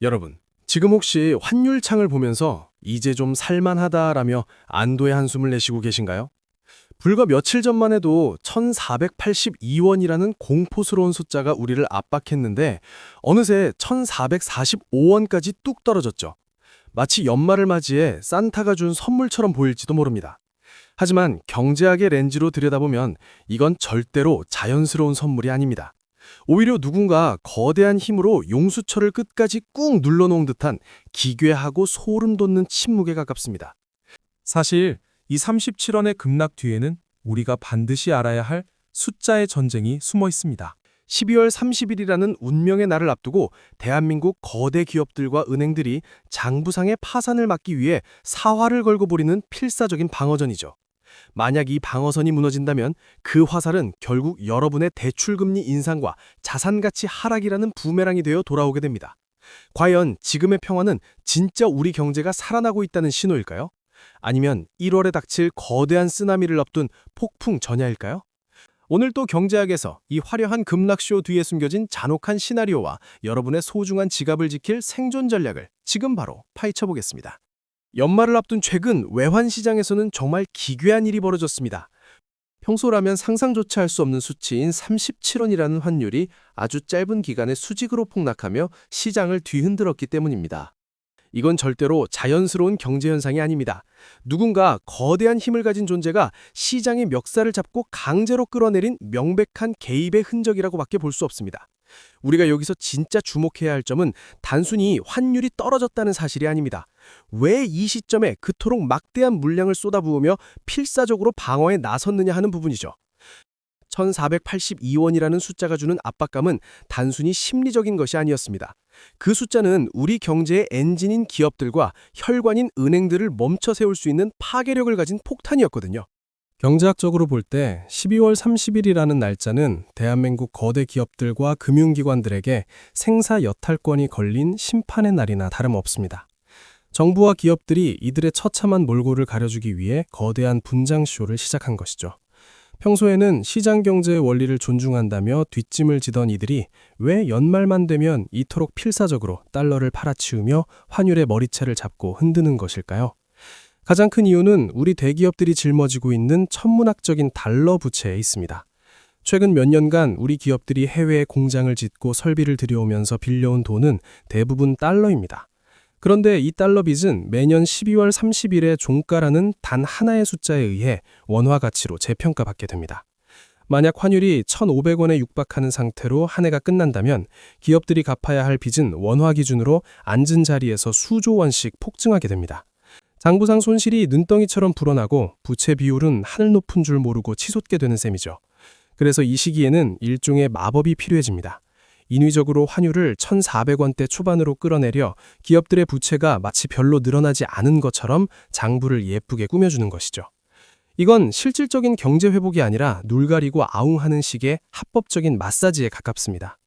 여러분, 지금 혹시 환율창을 보면서 이제 좀 살만하다라며 안도의 한숨을 내쉬고 계신가요? 불과 며칠 전만 해도 1482원이라는 공포스러운 숫자가 우리를 압박했는데 어느새 1445원까지 뚝 떨어졌죠. 마치 연말을 맞이해 산타가 준 선물처럼 보일지도 모릅니다. 하지만 경제학의 렌즈로 들여다보면 이건 절대로 자연스러운 선물이 아닙니다. 오히려 누군가 거대한 힘으로 용수철을 끝까지 꾹 눌러놓은 듯한 기괴하고 소름 돋는 침묵에 가깝습니다. 사실 이 37원의 급락 뒤에는 우리가 반드시 알아야 할 숫자의 전쟁이 숨어 있습니다. 12월 30일이라는 운명의 날을 앞두고 대한민국 거대 기업들과 은행들이 장부상의 파산을 막기 위해 사활을 걸고 벌이는 필사적인 방어전이죠. 만약 이 방어선이 무너진다면 그 화살은 결국 여러분의 대출금리 인상과 자산가치 하락이라는 부메랑이 되어 돌아오게 됩니다. 과연 지금의 평화는 진짜 우리 경제가 살아나고 있다는 신호일까요? 아니면 1월에 닥칠 거대한 쓰나미를 앞둔 폭풍 전야일까요? 오늘 또 경제학에서 이 화려한 급락쇼 뒤에 숨겨진 잔혹한 시나리오와 여러분의 소중한 지갑을 지킬 생존 전략을 지금 바로 파헤쳐 보겠습니다. 연말을 앞둔 최근 외환시장에서는 정말 기괴한 일이 벌어졌습니다. 평소라면 상상조차 할 수 없는 수치인 37원이라는 환율이 아주 짧은 기간에 수직으로 폭락하며 시장을 뒤흔들었기 때문입니다. 이건 절대로 자연스러운 경제현상이 아닙니다. 누군가 거대한 힘을 가진 존재가 시장의 멱살을 잡고 강제로 끌어내린 명백한 개입의 흔적이라고밖에 볼 수 없습니다. 우리가 여기서 진짜 주목해야 할 점은 단순히 환율이 떨어졌다는 사실이 아닙니다. 왜 이 시점에 그토록 막대한 물량을 쏟아부으며 필사적으로 방어에 나섰느냐 하는 부분이죠. 1482원이라는 숫자가 주는 압박감은 단순히 심리적인 것이 아니었습니다. 그 숫자는 우리 경제의 엔진인 기업들과 혈관인 은행들을 멈춰 세울 수 있는 파괴력을 가진 폭탄이었거든요. 경제학적으로 볼 때 12월 30일이라는 날짜는 대한민국 거대 기업들과 금융기관들에게 생사 여탈권이 걸린 심판의 날이나 다름없습니다. 정부와 기업들이 이들의 처참한 몰골을 가려주기 위해 거대한 분장쇼를 시작한 것이죠. 평소에는 시장 경제의 원리를 존중한다며 뒷짐을 지던 이들이 왜 연말만 되면 이토록 필사적으로 달러를 팔아치우며 환율의 머리채를 잡고 흔드는 것일까요? 가장 큰 이유는 우리 대기업들이 짊어지고 있는 천문학적인 달러 부채에 있습니다. 최근 몇 년간 우리 기업들이 해외에 공장을 짓고 설비를 들여오면서 빌려온 돈은 대부분 달러입니다. 그런데 이 달러 빚은 매년 12월 30일에 종가라는 단 하나의 숫자에 의해 원화 가치로 재평가받게 됩니다. 만약 환율이 1,500원에 육박하는 상태로 한 해가 끝난다면 기업들이 갚아야 할 빚은 원화 기준으로 앉은 자리에서 수조 원씩 폭증하게 됩니다. 장부상 손실이 눈덩이처럼 불어나고 부채 비율은 하늘 높은 줄 모르고 치솟게 되는 셈이죠. 그래서 이 시기에는 일종의 마법이 필요해집니다. 인위적으로 환율을 1,400원대 초반으로 끌어내려 기업들의 부채가 마치 별로 늘어나지 않은 것처럼 장부를 예쁘게 꾸며주는 것이죠. 이건 실질적인 경제 회복이 아니라 눈 가리고 아웅하는 식의 합법적인 마사지에 가깝습니다.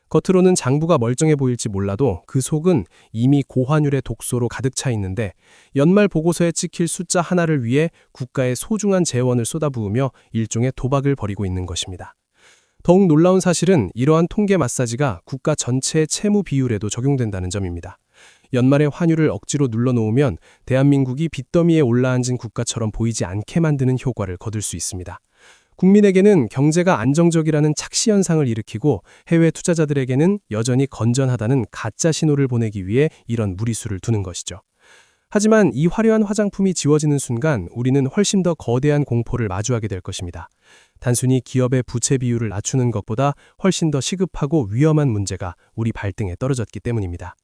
겉으로는 장부가 멀쩡해 보일지 몰라도 그 속은 이미 고환율의 독소로 가득 차 있는데 연말 보고서에 찍힐 숫자 하나를 위해 국가의 소중한 재원을 쏟아부으며 일종의 도박을 벌이고 있는 것입니다. 더욱 놀라운 사실은 이러한 통계 마사지가 국가 전체의 채무 비율에도 적용된다는 점입니다. 연말에 환율을 억지로 눌러놓으면 대한민국이 빚더미에 올라앉은 국가처럼 보이지 않게 만드는 효과를 거둘 수 있습니다. 국민에게는 경제가 안정적이라는 착시 현상을 일으키고 해외 투자자들에게는 여전히 건전하다는 가짜 신호를 보내기 위해 이런 무리수를 두는 것이죠. 하지만 이 화려한 화장품이 지워지는 순간 우리는 훨씬 더 거대한 공포를 마주하게 될 것입니다. 단순히 기업의 부채 비율을 낮추는 것보다 훨씬 더 시급하고 위험한 문제가 우리 발등에 떨어졌기 때문입니다.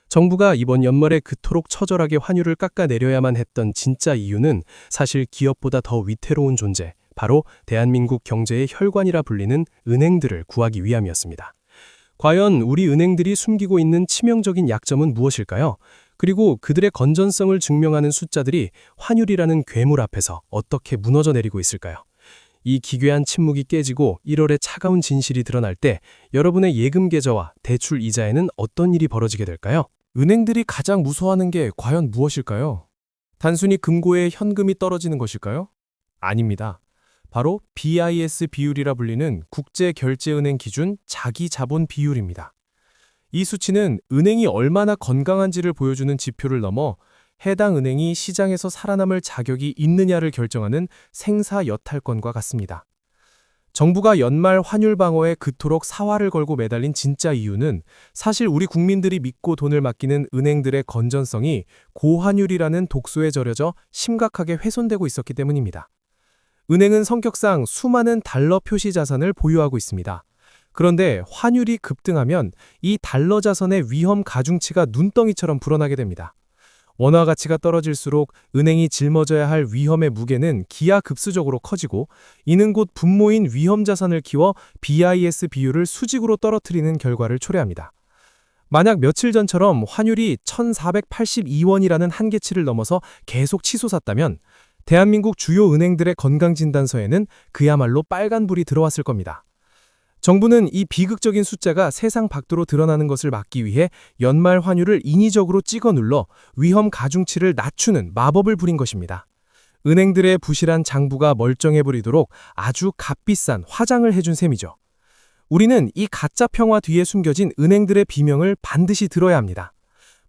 정부가 이번 연말에 그토록 처절하게 환율을 깎아내려야만 했던 진짜 이유는 사실 기업보다 더 위태로운 존재, 바로 대한민국 경제의 혈관이라 불리는 은행들을 구하기 위함이었습니다. 과연 우리 은행들이 숨기고 있는 치명적인 약점은 무엇일까요? 그리고 그들의 건전성을 증명하는 숫자들이 환율이라는 괴물 앞에서 어떻게 무너져 내리고 있을까요? 이 기괴한 침묵이 깨지고 1월의 차가운 진실이 드러날 때 여러분의 예금 계좌와 대출 이자에는 어떤 일이 벌어지게 될까요? 은행들이 가장 무서워하는 게 과연 무엇일까요? 단순히 금고에 현금이 떨어지는 것일까요? 아닙니다. 바로 BIS 비율이라 불리는 국제결제은행 기준 자기자본 비율입니다. 이 수치는 은행이 얼마나 건강한지를 보여주는 지표를 넘어 해당 은행이 시장에서 살아남을 자격이 있느냐를 결정하는 생사여탈권과 같습니다. 정부가 연말 환율 방어에 그토록 사활을 걸고 매달린 진짜 이유는 사실 우리 국민들이 믿고 돈을 맡기는 은행들의 건전성이 고환율이라는 독소에 절여져 심각하게 훼손되고 있었기 때문입니다. 은행은 성격상 수많은 달러 표시 자산을 보유하고 있습니다. 그런데 환율이 급등하면 이 달러 자산의 위험 가중치가 눈덩이처럼 불어나게 됩니다. 원화 가치가 떨어질수록 은행이 짊어져야 할 위험의 무게는 기하급수적으로 커지고 이는 곧 분모인 위험 자산을 키워 BIS 비율을 수직으로 떨어뜨리는 결과를 초래합니다. 만약 며칠 전처럼 환율이 1,482원이라는 한계치를 넘어서 계속 치솟았다면 대한민국 주요 은행들의 건강진단서에는 그야말로 빨간불이 들어왔을 겁니다. 정부는 이 비극적인 숫자가 세상 밖으로 드러나는 것을 막기 위해 연말 환율을 인위적으로 찍어 눌러 위험 가중치를 낮추는 마법을 부린 것입니다. 은행들의 부실한 장부가 멀쩡해 보이도록 아주 값비싼 화장을 해준 셈이죠. 우리는 이 가짜 평화 뒤에 숨겨진 은행들의 비명을 반드시 들어야 합니다.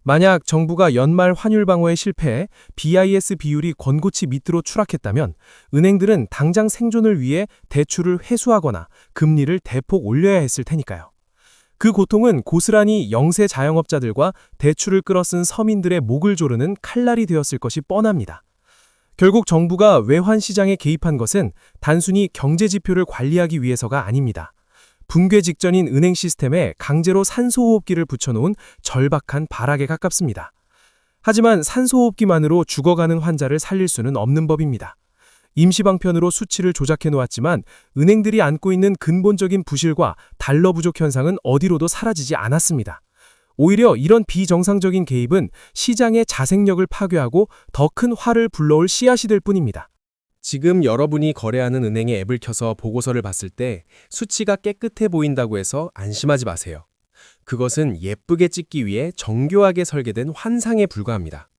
만약 정부가 연말 환율 방어에 실패해 BIS 비율이 권고치 밑으로 추락했다면 은행들은 당장 생존을 위해 대출을 회수하거나 금리를 대폭 올려야 했을 테니까요. 그 고통은 고스란히 영세 자영업자들과 대출을 끌어쓴 서민들의 목을 조르는 칼날이 되었을 것이 뻔합니다. 결국 정부가 외환 시장에 개입한 것은 단순히 경제 지표를 관리하기 위해서가 아닙니다. 붕괴 직전인 은행 시스템에 강제로 산소호흡기를 붙여놓은 절박한 발악에 가깝습니다. 하지만 산소호흡기만으로 죽어가는 환자를 살릴 수는 없는 법입니다. 임시방편으로 수치를 조작해 놓았지만 은행들이 안고 있는 근본적인 부실과 달러 부족 현상은 어디로도 사라지지 않았습니다. 오히려 이런 비정상적인 개입은 시장의 자생력을 파괴하고 더 큰 화를 불러올 씨앗이 될 뿐입니다. 지금 여러분이 거래하는 은행의 앱을 켜서 보고서를 봤을 때 수치가 깨끗해 보인다고 해서 안심하지 마세요. 그것은 예쁘게 찍기 위해 정교하게 설계된 환상에 불과합니다.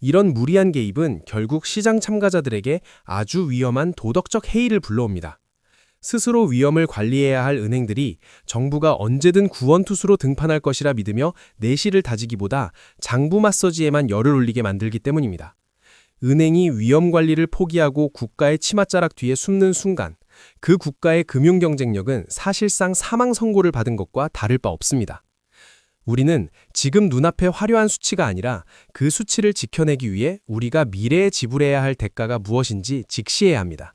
이런 무리한 개입은 결국 시장 참가자들에게 아주 위험한 도덕적 해이를 불러옵니다. 스스로 위험을 관리해야 할 은행들이 정부가 언제든 구원투수로 등판할 것이라 믿으며 내실을 다지기보다 장부 마사지에만 열을 올리게 만들기 때문입니다. 은행이 위험 관리를 포기하고 국가의 치맛자락 뒤에 숨는 순간 그 국가의 금융 경쟁력은 사실상 사망 선고를 받은 것과 다를 바 없습니다. 우리는 지금 눈앞의 화려한 수치가 아니라 그 수치를 지켜내기 위해 우리가 미래에 지불해야 할 대가가 무엇인지 직시해야 합니다.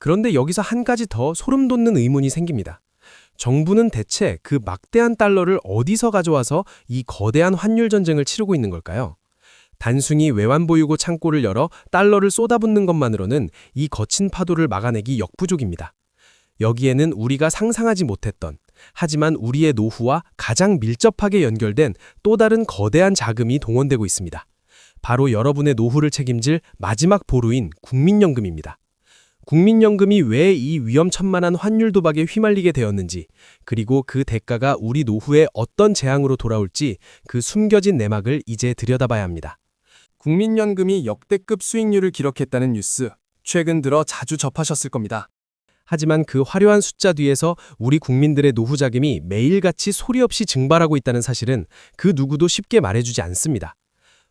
그런데 여기서 한 가지 더 소름 돋는 의문이 생깁니다. 정부는 대체 그 막대한 달러를 어디서 가져와서 이 거대한 환율 전쟁을 치르고 있는 걸까요? 단순히 외환보유고 창고를 열어 달러를 쏟아붓는 것만으로는 이 거친 파도를 막아내기 역부족입니다. 여기에는 우리가 상상하지 못했던, 하지만 우리의 노후와 가장 밀접하게 연결된 또 다른 거대한 자금이 동원되고 있습니다. 바로 여러분의 노후를 책임질 마지막 보루인 국민연금입니다. 국민연금이 왜 이 위험천만한 환율 도박에 휘말리게 되었는지, 그리고 그 대가가 우리 노후에 어떤 재앙으로 돌아올지 그 숨겨진 내막을 이제 들여다봐야 합니다. 국민연금이 역대급 수익률을 기록했다는 뉴스, 최근 들어 자주 접하셨을 겁니다. 하지만 그 화려한 숫자 뒤에서 우리 국민들의 노후 자금이 매일같이 소리 없이 증발하고 있다는 사실은 그 누구도 쉽게 말해주지 않습니다.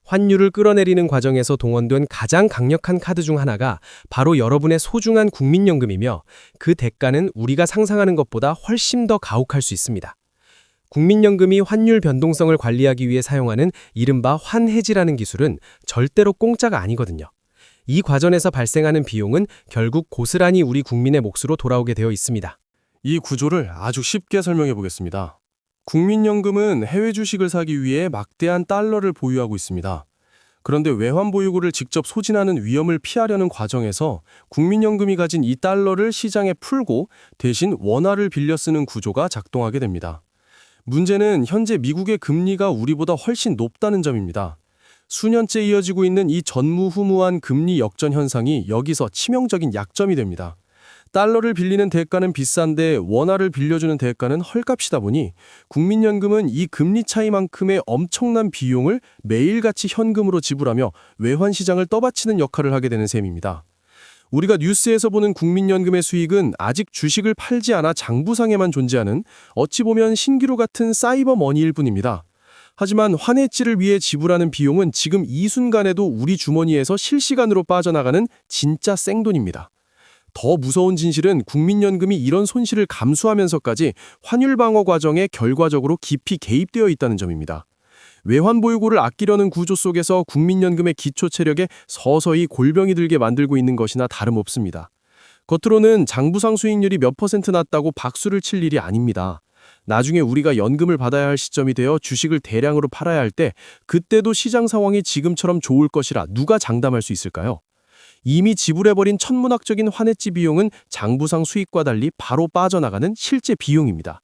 환율을 끌어내리는 과정에서 동원된 가장 강력한 카드 중 하나가 바로 여러분의 소중한 국민연금이며 그 대가는 우리가 상상하는 것보다 훨씬 더 가혹할 수 있습니다. 국민연금이 환율 변동성을 관리하기 위해 사용하는 이른바 환해지라는 기술은 절대로 공짜가 아니거든요. 이 과정에서 발생하는 비용은 결국 고스란히 우리 국민의 몫으로 돌아오게 되어 있습니다. 이 구조를 아주 쉽게 설명해 보겠습니다. 국민연금은 해외 주식을 사기 위해 막대한 달러를 보유하고 있습니다. 그런데 외환 보유고를 직접 소진하는 위험을 피하려는 과정에서 국민연금이 가진 이 달러를 시장에 풀고 대신 원화를 빌려 쓰는 구조가 작동하게 됩니다. 문제는 현재 미국의 금리가 우리보다 훨씬 높다는 점입니다. 수년째 이어지고 있는 이 전무후무한 금리 역전 현상이 여기서 치명적인 약점이 됩니다. 달러를 빌리는 대가는 비싼데 원화를 빌려주는 대가는 헐값이다 보니 국민연금은 이 금리 차이만큼의 엄청난 비용을 매일같이 현금으로 지불하며 외환시장을 떠받치는 역할을 하게 되는 셈입니다. 우리가 뉴스에서 보는 국민연금의 수익은 아직 주식을 팔지 않아 장부상에만 존재하는 어찌 보면 신기루 같은 사이버 머니일 뿐입니다. 하지만 환해지를 위해 지불하는 비용은 지금 이 순간에도 우리 주머니에서 실시간으로 빠져나가는 진짜 생돈입니다. 더 무서운 진실은 국민연금이 이런 손실을 감수하면서까지 환율 방어 과정에 결과적으로 깊이 개입되어 있다는 점입니다. 외환보유고를 아끼려는 구조 속에서 국민연금의 기초 체력에 서서히 골병이 들게 만들고 있는 것이나 다름없습니다. 겉으로는 장부상 수익률이 몇 퍼센트 낮다고 박수를 칠 일이 아닙니다. 나중에 우리가 연금을 받아야 할 시점이 되어 주식을 대량으로 팔아야 할 때 그때도 시장 상황이 지금처럼 좋을 것이라 누가 장담할 수 있을까요? 이미 지불해버린 천문학적인 환해지 비용은 장부상 수익과 달리 바로 빠져나가는 실제 비용입니다.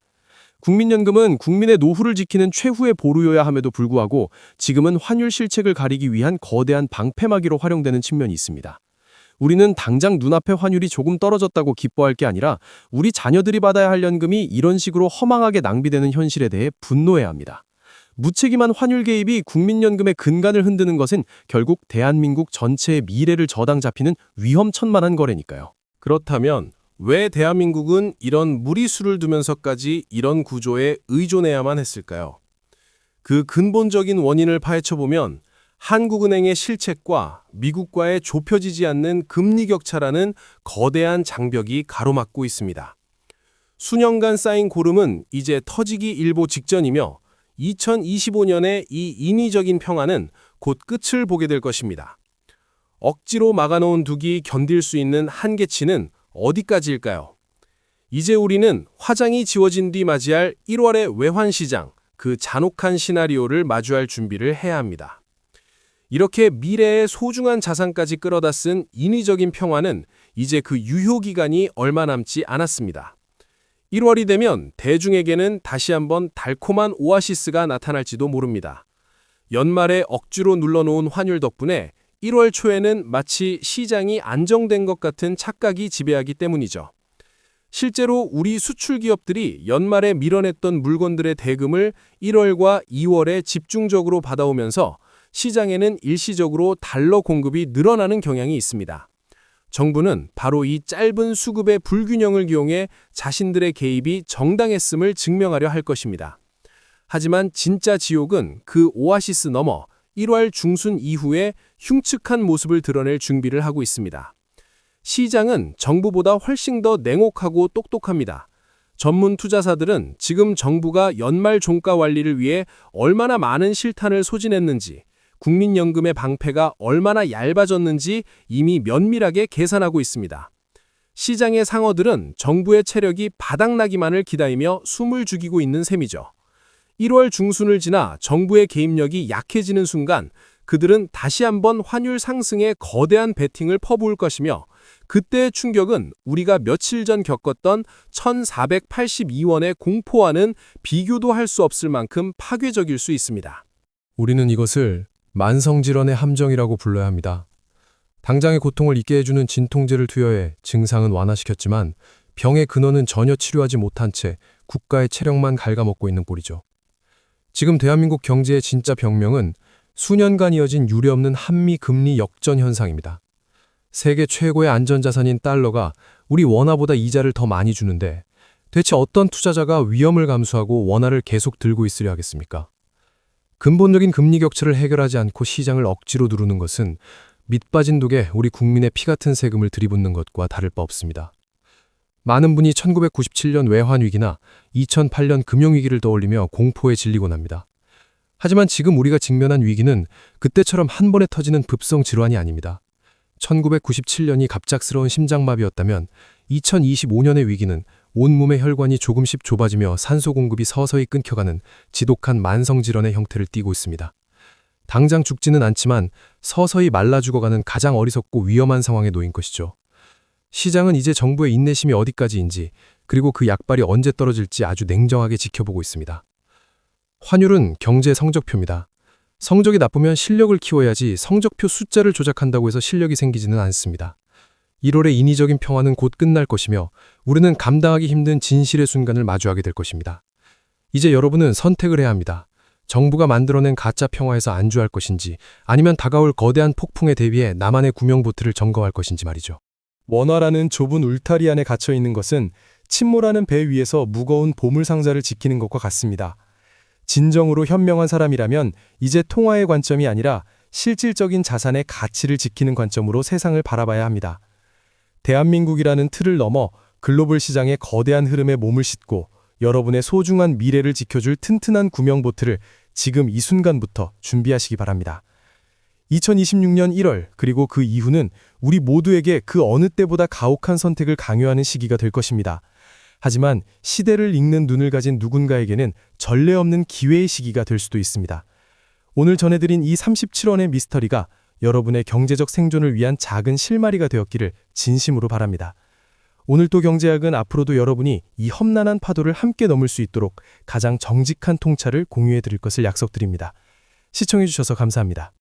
국민연금은 국민의 노후를 지키는 최후의 보루여야 함에도 불구하고 지금은 환율 실책을 가리기 위한 거대한 방패막이로 활용되는 측면이 있습니다. 우리는 당장 눈앞에 환율이 조금 떨어졌다고 기뻐할 게 아니라 우리 자녀들이 받아야 할 연금이 이런 식으로 허망하게 낭비되는 현실에 대해 분노해야 합니다. 무책임한 환율 개입이 국민연금의 근간을 흔드는 것은 결국 대한민국 전체의 미래를 저당 잡히는 위험천만한 거래니까요. 그렇다면 왜 대한민국은 이런 무리수를 두면서까지 이런 구조에 의존해야만 했을까요? 그 근본적인 원인을 파헤쳐보면 한국은행의 실책과 미국과의 좁혀지지 않는 금리 격차라는 거대한 장벽이 가로막고 있습니다. 수년간 쌓인 고름은 이제 터지기 일보 직전이며 2025년의 이 인위적인 평화는 곧 끝을 보게 될 것입니다. 억지로 막아놓은 둑이 견딜 수 있는 한계치는 어디까지일까요? 이제 우리는 화장이 지워진 뒤 맞이할 1월의 외환시장, 그 잔혹한 시나리오를 마주할 준비를 해야 합니다. 이렇게 미래의 소중한 자산까지 끌어다 쓴 인위적인 평화는 이제 그 유효기간이 얼마 남지 않았습니다. 1월이 되면 대중에게는 다시 한번 달콤한 오아시스가 나타날지도 모릅니다. 연말에 억지로 눌러놓은 환율 덕분에 1월 초에는 마치 시장이 안정된 것 같은 착각이 지배하기 때문이죠. 실제로 우리 수출 기업들이 연말에 밀어냈던 물건들의 대금을 1월과 2월에 집중적으로 받아오면서 시장에는 일시적으로 달러 공급이 늘어나는 경향이 있습니다. 정부는 바로 이 짧은 수급의 불균형을 이용해 자신들의 개입이 정당했음을 증명하려 할 것입니다. 하지만 진짜 지옥은 그 오아시스 너머 1월 중순 이후에 흉측한 모습을 드러낼 준비를 하고 있습니다. 시장은 정부보다 훨씬 더 냉혹하고 똑똑합니다. 전문 투자사들은 지금 정부가 연말 종가 관리를 위해 얼마나 많은 실탄을 소진했는지, 국민연금의 방패가 얼마나 얇아졌는지 이미 면밀하게 계산하고 있습니다. 시장의 상어들은 정부의 체력이 바닥나기만을 기다리며 숨을 죽이고 있는 셈이죠. 1월 중순을 지나 정부의 개입력이 약해지는 순간 그들은 다시 한번 환율 상승에 거대한 베팅을 퍼부을 것이며 그때의 충격은 우리가 며칠 전 겪었던 1482원의 공포와는 비교도 할 수 없을 만큼 파괴적일 수 있습니다. 우리는 이것을 만성질환의 함정이라고 불러야 합니다. 당장의 고통을 잊게 해주는 진통제를 투여해 증상은 완화시켰지만 병의 근원은 전혀 치료하지 못한 채 국가의 체력만 갉아먹고 있는 꼴이죠. 지금 대한민국 경제의 진짜 병명은 수년간 이어진 유례없는 한미 금리 역전 현상입니다. 세계 최고의 안전자산인 달러가 우리 원화보다 이자를 더 많이 주는데 대체 어떤 투자자가 위험을 감수하고 원화를 계속 들고 있으려 하겠습니까? 근본적인 금리 격차를 해결하지 않고 시장을 억지로 누르는 것은 밑빠진 독에 우리 국민의 피 같은 세금을 들이붓는 것과 다를 바 없습니다. 많은 분이 1997년 외환위기나 2008년 금융위기를 떠올리며 공포에 질리곤 합니다. 하지만 지금 우리가 직면한 위기는 그때처럼 한 번에 터지는 급성 질환이 아닙니다. 1997년이 갑작스러운 심장마비였다면 2025년의 위기는 온몸의 혈관이 조금씩 좁아지며 산소 공급이 서서히 끊겨가는 지독한 만성질환의 형태를 띠고 있습니다. 당장 죽지는 않지만 서서히 말라 죽어가는 가장 어리석고 위험한 상황에 놓인 것이죠. 시장은 이제 정부의 인내심이 어디까지인지 그리고 그 약발이 언제 떨어질지 아주 냉정하게 지켜보고 있습니다. 환율은 경제 성적표입니다. 성적이 나쁘면 실력을 키워야지 성적표 숫자를 조작한다고 해서 실력이 생기지는 않습니다. 1월의 인위적인 평화는 곧 끝날 것이며 우리는 감당하기 힘든 진실의 순간을 마주하게 될 것입니다. 이제 여러분은 선택을 해야 합니다. 정부가 만들어낸 가짜 평화에서 안주할 것인지 아니면 다가올 거대한 폭풍에 대비해 나만의 구명보트를 점거할 것인지 말이죠. 원화라는 좁은 울타리 안에 갇혀 있는 것은 침몰하는 배 위에서 무거운 보물 상자를 지키는 것과 같습니다. 진정으로 현명한 사람이라면 이제 통화의 관점이 아니라 실질적인 자산의 가치를 지키는 관점으로 세상을 바라봐야 합니다. 대한민국이라는 틀을 넘어 글로벌 시장의 거대한 흐름에 몸을 싣고 여러분의 소중한 미래를 지켜줄 튼튼한 구명보트를 지금 이 순간부터 준비하시기 바랍니다. 2026년 1월 그리고 그 이후는 우리 모두에게 그 어느 때보다 가혹한 선택을 강요하는 시기가 될 것입니다. 하지만 시대를 읽는 눈을 가진 누군가에게는 전례 없는 기회의 시기가 될 수도 있습니다. 오늘 전해드린 이 37원의 미스터리가 여러분의 경제적 생존을 위한 작은 실마리가 되었기를 진심으로 바랍니다. 오늘도 경제학은 앞으로도 여러분이 이 험난한 파도를 함께 넘을 수 있도록 가장 정직한 통찰을 공유해 드릴 것을 약속드립니다. 시청해 주셔서 감사합니다.